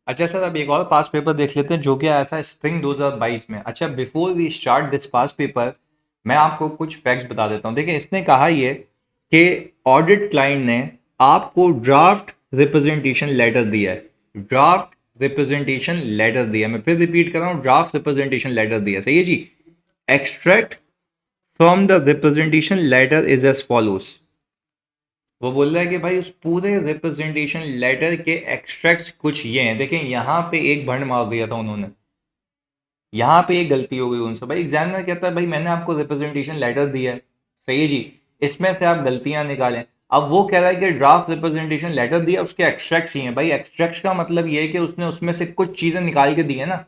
अच्छा सर, अब एक और पास पेपर देख लेते हैं जो कि आया था स्प्रिंग 2022 में। अच्छा, before we start this past paper, मैं आपको कुछ फैक्ट्स बता देता हूँ। देखिए, इसने कहा ये कि ऑडिट क्लाइंट ने आपको ड्राफ्ट रिप्रेजेंटेशन लेटर दिया है। ड्राफ्ट रिप्रेजेंटेशन लेटर दिया, मैं फिर रिपीट कर रहा हूँ, ड्राफ्ट रिप्रेजेंटेशन लेटर दिया, सही है जी। Extract from the representation letter is as follows. वो बोल रहा है कि भाई उस पूरे रिप्रेजेंटेशन लेटर के एक्सट्रैक्ट्स कुछ ये हैं। देखें, यहाँ पे एक भंड मार दिया था उन्होंने, यहाँ पे एक गलती हो गई उनसे। भाई एग्जामिनर कहता है भाई मैंने आपको रिप्रेजेंटेशन लेटर दिया है, सही है जी, इसमें से आप गलतियां निकालें। अब वो कह रहा है कि ड्राफ्ट रिप्रेजेंटेशन लेटर दिया, उसके एक्सट्रैक्ट्स ही हैं। भाई एक्सट्रैक्ट्स का मतलब ये है कि उसने उसमें से कुछ चीजें निकाल के दी है ना,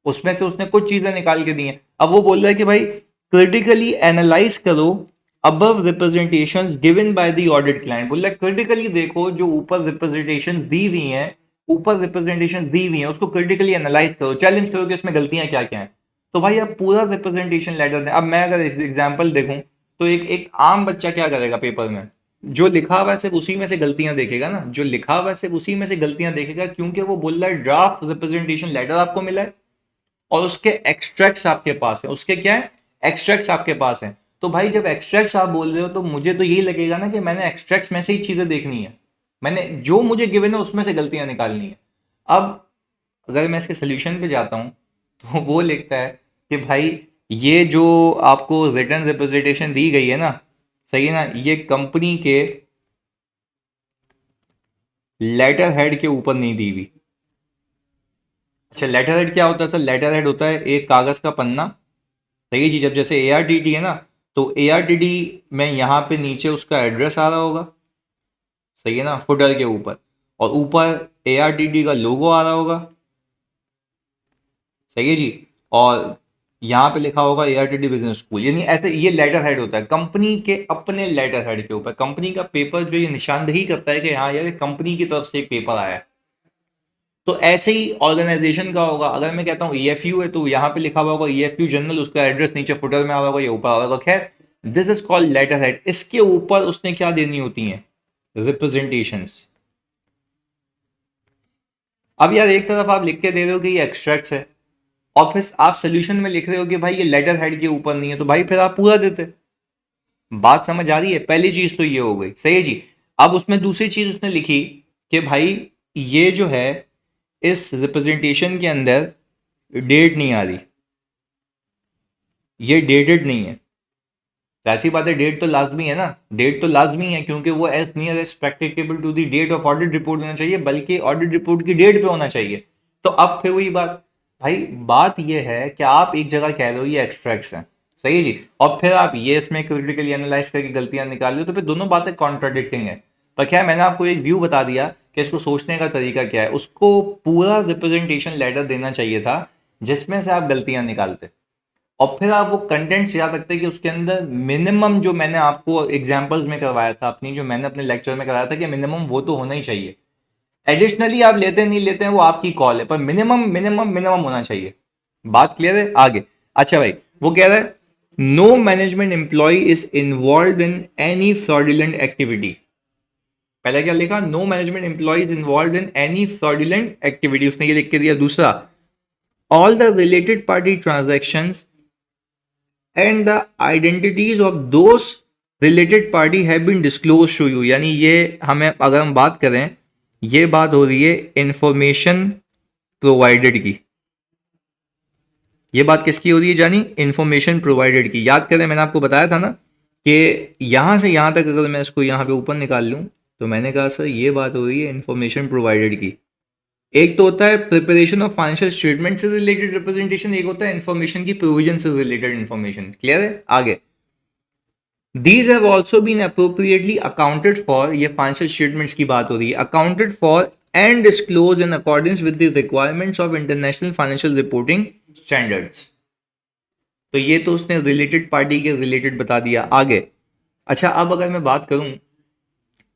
उसमें से उसने कुछ चीजें निकाल के दी हैं। अब वो बोल रहा है कि भाई क्रिटिकली एनालाइज करो above representations given by the audit client. बोल रहा है क्रिटिकली देखो जो ऊपर रिप्रेजेंटेशंस दी हुई हैं, ऊपर रिप्रेजेंटेशंस दी हुई हैं उसको क्रिटिकली एनालाइज करो, चैलेंज करो कि उसमें गलतियां क्या क्या हैं। तो भाई अब पूरा रिप्रेजेंटेशन लेटर दें। अब मैं अगर एग्जांपल देखूं तो एक एक आम बच्चा क्या करेगा पेपर में, जो लिखा हुआ है सिर्फ उसी में से गलतियां देखेगा ना, जो लिखा हुआ है सिर्फ उसी में से गलतियां देखेगा, क्योंकि वो बोल रहा है ड्राफ्ट रिप्रेजेंटेशन लेटर आपको मिला है और उसके एक्सट्रैक्ट्स आपके पास है। उसके क्या है, एक्सट्रैक्ट्स आपके पास हैं। तो भाई जब एक्सट्रैक्ट्स आप बोल रहे हो तो मुझे तो यही लगेगा ना कि मैंने एक्सट्रैक्ट्स में से ही चीजें देखनी है, मैंने जो मुझे गिवन है उसमें से गलतियां निकालनी है। अब अगर मैं इसके सोल्यूशन पे जाता हूं तो वो लिखता है कि भाई ये जो आपको रिटर्न रिप्रेजेंटेशन दी गई है ना, सही है ना, ये कंपनी के लेटर हेड के ऊपर नहीं दी हुई। अच्छा, लेटर हेड क्या होता है सर? लेटर हेड होता है एक कागज का पन्ना, सही है जी। जब जैसे ए आर टी टी है ना, तो ए आर टी टी में यहाँ पे नीचे उसका एड्रेस आ रहा होगा, सही है ना, फुटर के ऊपर, और ऊपर ए आर टी टी का लोगो आ रहा होगा, सही है जी। और यहाँ पे लिखा होगा A R T T business school. यानी ऐसे ये लेटर हेड होता है कंपनी के अपने लेटर हेड के ऊपर। कंपनी का पेपर जो ये निशानदेही करता है कि हाँ यार कंपनी की तरफ से एक पेपर आया है। तो ऐसे ही ऑर्गेनाइजेशन का होगा। अगर मैं कहता हूँ ईएफयू है तो यहाँ पे लिखा हुआ होगा ईएफयू जनरल, उसका एड्रेस नीचे फुटर में आ रहा होगा, ये ऊपर आ रहा होगा। खैर, this is called letter head. इसके ऊपर उसने क्या देनी होती हैं, रिप्रेजेंटेशंस। अब यार एक तरफ आप लिख के दे रहे हो कि ये एक्सट्रैक्ट्स है, और फिर आप सोल्यूशन में लिख रहे हो कि भाई ये लेटर हेड के ऊपर नहीं है, तो भाई फिर आप पूरा देते। बात समझ आ रही है? पहली चीज तो ये हो गई, सही है जी। अब उसमें दूसरी चीज उसने लिखी कि भाई ये जो है इस रिप्रेजेंटेशन के अंदर डेट नहीं आ रही, ये डेटेड नहीं है। तो ऐसी बात है, डेट तो लाजमी है ना, डेट तो लाजमी है, क्योंकि वो as near as practicable to the date of audit report होना चाहिए, बल्कि ऑडिट रिपोर्ट की डेट पे होना चाहिए। तो अब फिर वही बात, भाई बात ये है कि आप एक जगह कह रहे हो ये एक्सट्रैक्ट्स हैं, सही है जी, और फिर आप ये इसमें क्रिटिकली एनालाइज करके गलतियां निकाल रहे हो, तो फिर दोनों बातें कॉन्ट्राडिक्टिंग है। पर क्या है, मैंने आपको एक व्यू बता दिया कि इसको सोचने का तरीका क्या है। उसको पूरा रिप्रेजेंटेशन लेटर देना चाहिए था जिसमें से आप गलतियां निकालते, और फिर आप वो कंटेंट्स याद रखते कि उसके अंदर मिनिमम, जो मैंने आपको एग्जांपल्स में करवाया था अपनी, जो मैंने अपने लेक्चर में कराया था कि मिनिमम वो तो होना ही चाहिए। एडिशनली आप लेते नहीं लेते हैं वो आपकी कॉल है, पर मिनिमम मिनिमम मिनिमम होना चाहिए। बात क्लियर है? आगे, अच्छा भाई, वो कह रहा है no management employ is involve in any fraudulent activity. पहले क्या लिखा? No management employ is involve in any fraudulent activity, उसने ये लिख के दिया। दूसरा, all the related party transactions and the identities of those related party have been disclosed to you। यानी ये हमें, अगर हम बात करें, ये बात हो रही है इंफॉर्मेशन प्रोवाइडेड की। ये बात किसकी हो रही है जानी? इंफॉर्मेशन प्रोवाइडेड की। याद करें, मैंने आपको बताया था ना कि यहां से यहां तक अगर मैं इसको यहां पे ऊपर निकाल लूं, तो मैंने कहा सर ये बात हो रही है इंफॉर्मेशन प्रोवाइडेड की। एक तो होता है प्रिपरेशन ऑफ फाइनेंशियल स्टेटमेंट से रिलेटेड रिप्रेजेंटेशन, एक होता है इन्फॉर्मेशन की प्रोविजन से रिलेटेड इन्फॉर्मेशन। क्लियर है? आगे, These have also been appropriately accounted for, ये फाइनेंशियल स्टेटमेंट्स की बात हो रही है, accounted for and disclosed in accordance with the requirements of international financial reporting standards। तो ये तो उसने रिलेटेड पार्टी के रिलेटेड बता दिया। आगे, अच्छा अब अगर मैं बात करूं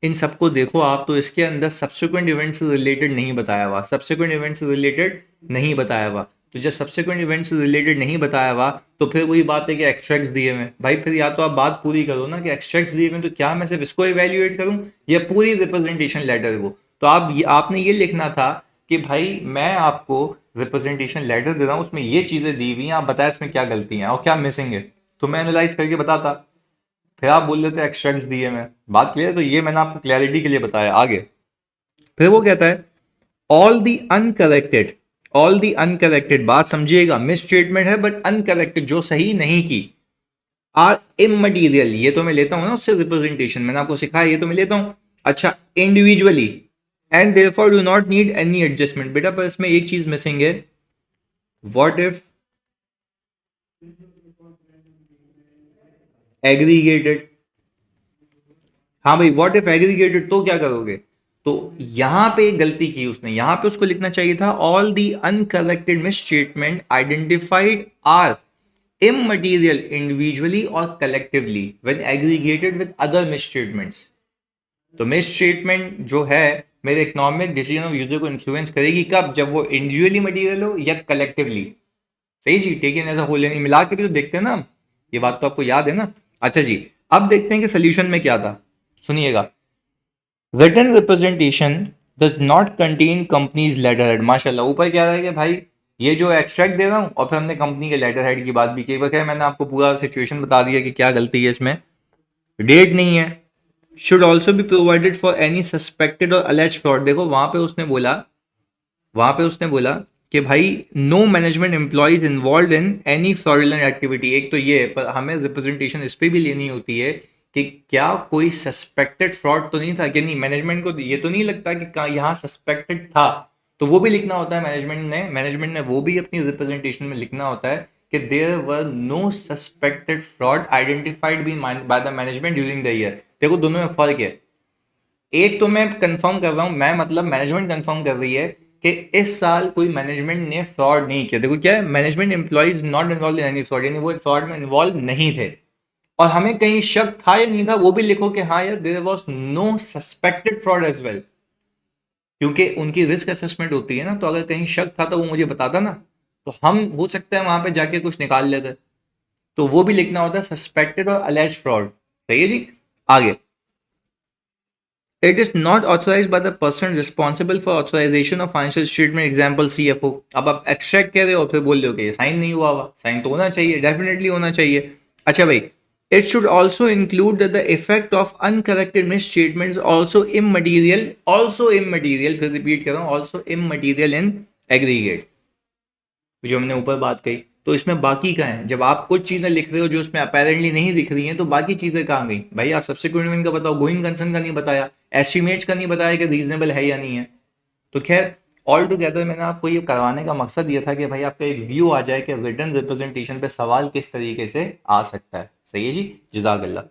इन सबको देखो आप, तो इसके अंदर सब्सिक्वेंट इवेंट से रिलेटेड नहीं बताया हुआ, सब्सिक्वेंट इवेंट से रिलेटेड नहीं बताया हुआ। तो जब सब्सिक्वेंट इवेंट से रिलेटेड नहीं बताया हुआ, तो फिर वही बात है कि एक्सट्रैक्ट्स दिए हुए भाई, फिर या तो आप बात पूरी करो ना कि एक्सट्रैक्ट्स दिए हुए, तो क्या मैं सिर्फ इसको इवेल्युएट करूं या पूरी रिप्रेजेंटेशन लेटर को? तो आप आपने ये लिखना था कि भाई मैं आपको रिप्रेजेंटेशन लेटर दे रहा हूँ, उसमें ये चीज़ें दी हुई हैं, आप बताएं इसमें क्या गलती हैं और क्या मिसिंग है, तो मैं एनालाइज करके बताता। फिर आप बोल देते एक्सट्रैक्ट्स दिए, मैं बात क्लियर। तो ये मैंने आपको क्लैरिटी के लिए बताया। आगे फिर वो कहता है all the uncorrected, all the uncorrected, बात समझिएगा, मिस स्टेटमेंट है बट अनकरेक्टेड, जो सही नहीं की, आर इमटेरियल, ये तो मैं लेता हूं ना उससे रिप्रेजेंटेशन, मैंने आपको सिखाया, ये तो मैं लेता हूं। अच्छा, individually and therefore do not need any adjustment, बेटा पर इसमें एक चीज मिसिंग है, व्हाट इफ एग्रीगेटेड। हाँ भाई, व्हाट इफ एग्रीगेटेड, तो क्या करोगे? तो यहां पे एक गलती की उसने, यहां पे उसको लिखना चाहिए था all the uncorrected misstatement identified are immaterial individually or collectively when aggregated with other misstatements। तो misstatement जो है मेरे इकोनॉमिक डिसीजन ऑफ यूजर को इन्फ्लुएंस करेगी कब? जब वो इंडिविजुअली मटेरियल हो या कलेक्टिवली। सही जी, टेकन एज अ होल, यानी मिला के भी तो देखते हैं ना, ये बात तो आपको याद है ना। अच्छा जी, अब देखते हैं कि सोल्यूशन में क्या था, सुनिएगा। Written representation does not contain company's letter head. माशाल्लाह, ऊपर क्या रहेगा भाई, ये जो एक्सट्रैक्ट दे रहा हूं और फिर हमने कंपनी के लेटर हेड की बात भी की, बकाया मैंने आपको पूरा सिचुएशन बता दिया कि क्या गलती है इसमें। डेट नहीं है। Should also be provided for any suspected और अलेज फ्रॉड। देखो वहां पे उसने बोला, वहां पे उसने बोला कि भाई no management employees involve in any fraudulent activity. एक तो ये, पर हमें रिप्रेजेंटेशन इस पर भी लेनी होती है कि क्या कोई सस्पेक्टेड फ्रॉड तो नहीं था कि नहीं, मैनेजमेंट को ये तो नहीं लगता कि यहाँ सस्पेक्टेड था, तो वो भी लिखना होता है मैनेजमेंट ने वो भी अपनी रिप्रेजेंटेशन में लिखना होता है कि there were no suspected fraud identified by the management during the year. देखो दोनों में फर्क है। एक तो मैं कंफर्म कर रहा हूं, मैं मतलब मैनेजमेंट कंफर्म कर रही है कि इस साल कोई मैनेजमेंट ने फ्रॉड नहीं किया। देखो क्या है, management employees not involve in any fraud, यानी वो फ्रॉड में इन्वॉल्व नहीं थे। और हमें कहीं शक था या नहीं था वो भी लिखो कि हाँ यार there was no suspected fraud as well, क्योंकि उनकी रिस्क असेसमेंट होती है ना, तो अगर कहीं शक था तो वो मुझे बताता ना, तो हम हो सकता है वहां पे जाके कुछ निकाल लेते। तो वो भी लिखना होता है सस्पेक्टेड और अलेज फ्रॉड। सही है जी। आगे, it is not authorised by the person responsible for authorisation of financial statement, example CFO. अब आप एक्सट्रैक्ट कह रहे हो फिर बोल रहे हो कि ये साइन नहीं हुआ, साइन तो होना चाहिए, डेफिनेटली होना चाहिए। अच्छा भाई, it should also include that the effect of uncorrected miss statements also immaterial, फिर रिपीट कर रहा हूँ, ऑल्सो इमटेरियल इन एग्रीगेट, जो हमने ऊपर बात कही। तो इसमें बाकी का है, जब आप कुछ चीजें लिख रहे हो जो उसमें अपेरेंटली नहीं दिख रही हैं, तो बाकी चीजें कहाँ गई भाई? आप सब्सिक्वेंट मीन का बताओ, गोइंग कंसर्न का नहीं बताया, एस्टिमेट्स का नहीं बताया कि रीजनेबल है या नहीं है। तो खैर, ऑल टुगेदर मैंने आपको ये करवाने का मकसद ये था कि भाई आपका एक व्यू आ जाए कि रिटन रिप्रेजेंटेशन पे सवाल किस तरीके से आ सकता है। सही है जी, जज़ाकल्लाह।